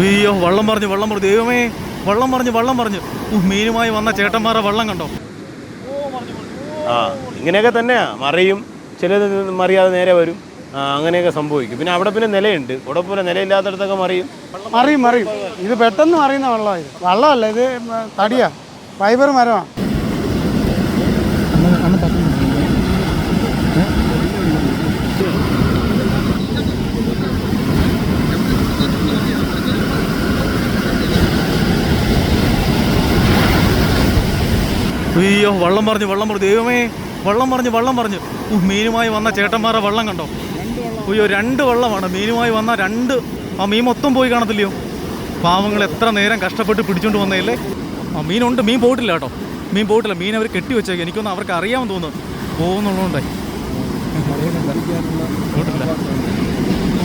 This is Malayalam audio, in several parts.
അയ്യോ വള്ളം പറഞ്ഞു ദൈവമേ വള്ളം പറഞ്ഞു മീനുമായി വന്ന ചേട്ടന്മാരെ വള്ളം കണ്ടോ. ഇങ്ങനെയൊക്കെ തന്നെയാ, മറിയും ചിലത് മറിയാതെ നേരെ വരും, അങ്ങനെയൊക്കെ സംഭവിക്കും. പിന്നെ അവിടെ പിന്നെ നിലയുണ്ട്, ഇവിടെ പോലെ നിലയില്ലാത്തടത്തൊക്കെ മറിയും. ഇത് പെട്ടെന്ന് മറിയുന്ന വെള്ളമാണ്. ഇത് വള്ളമല്ല, ഇത് തടിയാ, ഫൈബർ മരമാണ്. അയ്യോ വള്ളം പറഞ്ഞു ദൈവമേ വള്ളം പറഞ്ഞു മീനുമായി വന്ന ചേട്ടന്മാരെ വള്ളം കണ്ടോ. അയ്യോ 2 വള്ളമാണ് മീനുമായി വന്ന 2. ആ മീൻ മൊത്തം പോയി കാണത്തില്ലയോ. പാവങ്ങൾ എത്ര നേരം കഷ്ടപ്പെട്ട് പിടിച്ചോണ്ട് വന്നതല്ലേ. മീനുണ്ട്, മീൻ പോയിട്ടില്ല കേട്ടോ, മീൻ അവർ കെട്ടി വെച്ചേക്കും. എനിക്കൊന്നും അവർക്ക് അറിയാമെന്ന് തോന്നുന്നു, പോകുന്നുള്ളതുകൊണ്ടേ പോയിട്ടില്ല.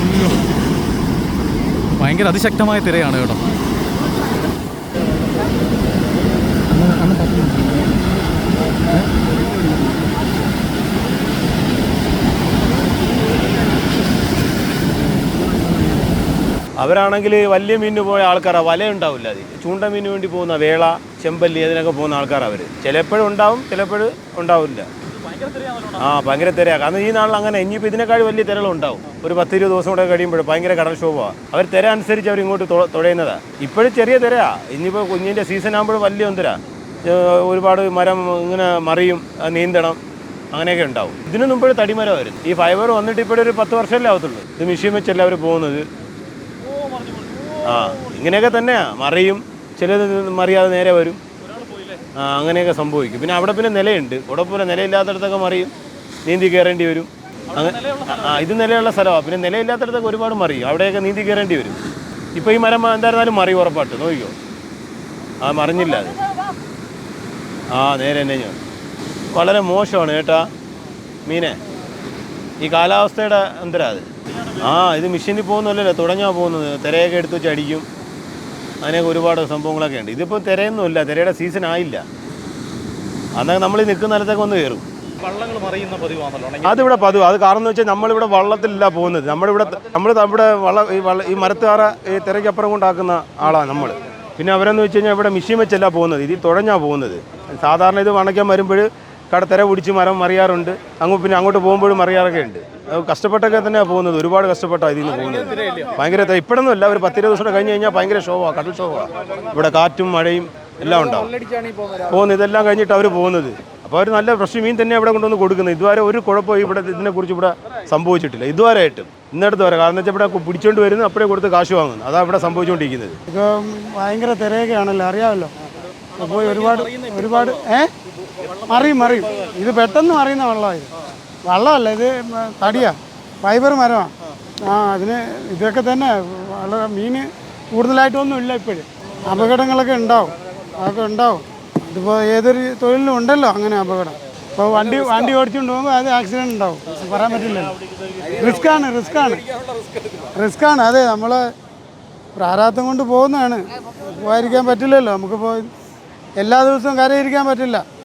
അയ്യോ ഭയങ്കര അതിശക്തമായ തിരയാണ് കേട്ടോ. അവരാണെങ്കിൽ വലിയ മീനിന് പോയ ആൾക്കാരാണ്, വല ഉണ്ടാവില്ല. അത് ചൂണ്ട മീനിന് വേണ്ടി പോകുന്ന വേള, ചെമ്പല്ലി അതിനൊക്കെ പോകുന്ന ആൾക്കാരാണ് അവർ. ചിലപ്പോഴും ഉണ്ടാവും, ചിലപ്പോഴും ഉണ്ടാവില്ല. ഭയങ്കര തിരയാണ്. കാരണം ഈ നാളിൽ അങ്ങനെ ഇനിയിപ്പോൾ ഇതിനേക്കാൾ വലിയ തിരകളുണ്ടാവും. ഒരു 10-20 ദിവസം കൂടെ കഴിയുമ്പോൾ ഭയങ്കര കടൽക്ഷോഭമാണ്. അവർ തിര അനുസരിച്ച് അവർ ഇങ്ങോട്ട് തുഴയുന്നതാണ്. ഇപ്പോഴും ചെറിയ തിരയാണ്. ഇനിയിപ്പോൾ കുഞ്ഞിൻ്റെ സീസൺ ആകുമ്പോൾ വലിയ ഒന്നര ഒരുപാട് മരം ഇങ്ങനെ മറിയും, നീന്തണം, അങ്ങനെയൊക്കെ ഉണ്ടാവും. ഇതിനു മുമ്പോഴും തടിമരമായിരുന്നു. ഈ ഫൈബർ വന്നിട്ട് ഇപ്പോഴൊരു 10 വർഷമല്ലേ ആവത്തുള്ളൂ. ഇത് മെഷീൻ വെച്ചല്ല അവർ പോകുന്നത്. ഇങ്ങനെയൊക്കെ തന്നെയാണ്, മറിയും ചിലത് മറിയാതെ നേരെ വരും, അങ്ങനെയൊക്കെ സംഭവിക്കും. പിന്നെ അവിടെ പിന്നെ നിലയുണ്ട്, ഇവിടെ പോലെ നിലയില്ലാത്തടത്തൊക്കെ മറിയും, നീന്തി കയറേണ്ടി വരും. ഇത് നിലയുള്ള സ്ഥലമാണ്. പിന്നെ നിലയില്ലാത്തടത്തൊക്കെ ഒരുപാട് മറിയും, അവിടെയൊക്കെ നീന്തി കയറേണ്ടി വരും. ഇപ്പോൾ ഈ മരം എന്തായിരുന്നാലും മറി ഉറപ്പായിട്ട് നോക്കിക്കോ. മറിഞ്ഞില്ല അത്. നേരെ തന്നെ ഞാൻ വളരെ മോശമാണ് കേട്ടാ മീനെ. ഈ കാലാവസ്ഥയുടെ എന്തരാ അത്. ഇത് മെഷീനിൽ പോകുന്നല്ലോ, തുടങ്ങാൻ പോകുന്നത്. തിരയൊക്കെ എടുത്ത് വെച്ച് അടിക്കും, അങ്ങനെയൊക്കെ ഒരുപാട് സംഭവങ്ങളൊക്കെ ഉണ്ട്. ഇതിപ്പോൾ തിരയൊന്നുമില്ല, തിരയുടെ സീസൺ ആയില്ല. അന്നൊക്കെ നമ്മൾ ഈ നിൽക്കുന്ന സ്ഥലത്തൊക്കെ ഒന്ന് കയറും. അതിവിടെ പതിവ്. അത് കാരണം എന്ന് വെച്ചാൽ നമ്മളിവിടെ വള്ളത്തിലല്ല പോകുന്നത്. നമ്മളിവിടെ ഈ മരത്തുകാറ ഈ തിരക്കപ്പുറം കൊണ്ടാക്കുന്ന ആളാണ് നമ്മൾ. പിന്നെ അവരെന്ന് വെച്ച് കഴിഞ്ഞാൽ ഇവിടെ മെഷീൻ വെച്ചല്ല പോകുന്നത്, ഇതിൽ തുഴഞ്ഞാണ് പോകുന്നത്. സാധാരണ ഇത് വണയ്ക്കാൻ വരുമ്പോൾ തിര പിടിച്ച് മരം മറിയാറുണ്ട്, പിന്നെ അങ്ങോട്ട് പോകുമ്പോഴും മറിയാറൊക്കെ ഉണ്ട്. കഷ്ടപ്പെട്ടൊക്കെ തന്നെയാണ് പോകുന്നത്, ഒരുപാട് കഷ്ടപ്പെട്ടാണ് ഇതിൽ നിന്ന് പോകുന്നത്. ഭയങ്കര ഇപ്പോഴൊന്നും അല്ല, ഒരു 10-20 ദിവസം കഴിഞ്ഞ് കഴിഞ്ഞാൽ ഭയങ്കര ഷോവാണ്, കടൽ ഷോവാണ്. ഇവിടെ കാറ്റും മഴയും എല്ലാം ഉണ്ടാവും പോകുന്നത്. ഇതെല്ലാം കഴിഞ്ഞിട്ട് അവർ പോകുന്നത്. അപ്പോൾ അവർ നല്ല ഫ്രഷ് മീൻ തന്നെ ഇവിടെ കൊണ്ടുവന്ന് കൊടുക്കുന്നത്. ഇതുവരെ ഒരു കുഴപ്പവും ഇവിടെ ഇതിനെക്കുറിച്ച് ഇവിടെ സംഭവിച്ചിട്ടില്ല ഇതുവരെയായിട്ടും. ഇന്നടുത്ത് വരെ കാരണം വെച്ചാൽ ഇവിടെ പിടിച്ചോണ്ട് വരുന്നു, അപ്പോഴേ കൊടുത്ത് കാശ് വാങ്ങുന്നു. അതാണ് ഇവിടെ സംഭവിച്ചുകൊണ്ടിരിക്കുന്നത്. ഇപ്പം ഭയങ്കര തിരയൊക്കെയാണല്ലോ, അറിയാമല്ലോ. അപ്പോൾ ഒരുപാട് മറിയും. ഇത് പെട്ടെന്ന് മറിയുന്ന വെള്ളമാണ്. ഇത് വള്ളമല്ല, ഇത് തടിയാ, ഫൈബർ മരമാണ്. അതിന് ഇതൊക്കെ തന്നെ വളരെ മീൻ കൂടുതലായിട്ടൊന്നും ഇല്ല. ഇപ്പോഴും അപകടങ്ങളൊക്കെ ഉണ്ടാവും, അതൊക്കെ ഉണ്ടാവും. ഇതിപ്പോൾ ഏതൊരു തൊഴിലിലും ഉണ്ടല്ലോ അങ്ങനെ അപകടം. ഇപ്പോൾ വണ്ടി ഓടിച്ചുകൊണ്ട് പോകുമ്പോൾ അത് ആക്സിഡൻറ്റ് ഉണ്ടാവും, പറയാൻ പറ്റില്ലല്ലോ. റിസ്ക്കാണ്. അതെ, നമ്മൾ പ്രാരാബ്ദം കൊണ്ട് പോകുന്നതാണ്, പോകാതിരിക്കാൻ പറ്റില്ലല്ലോ. നമുക്കിപ്പോൾ എല്ലാ ദിവസവും കരയിരിക്കാൻ പറ്റില്ല.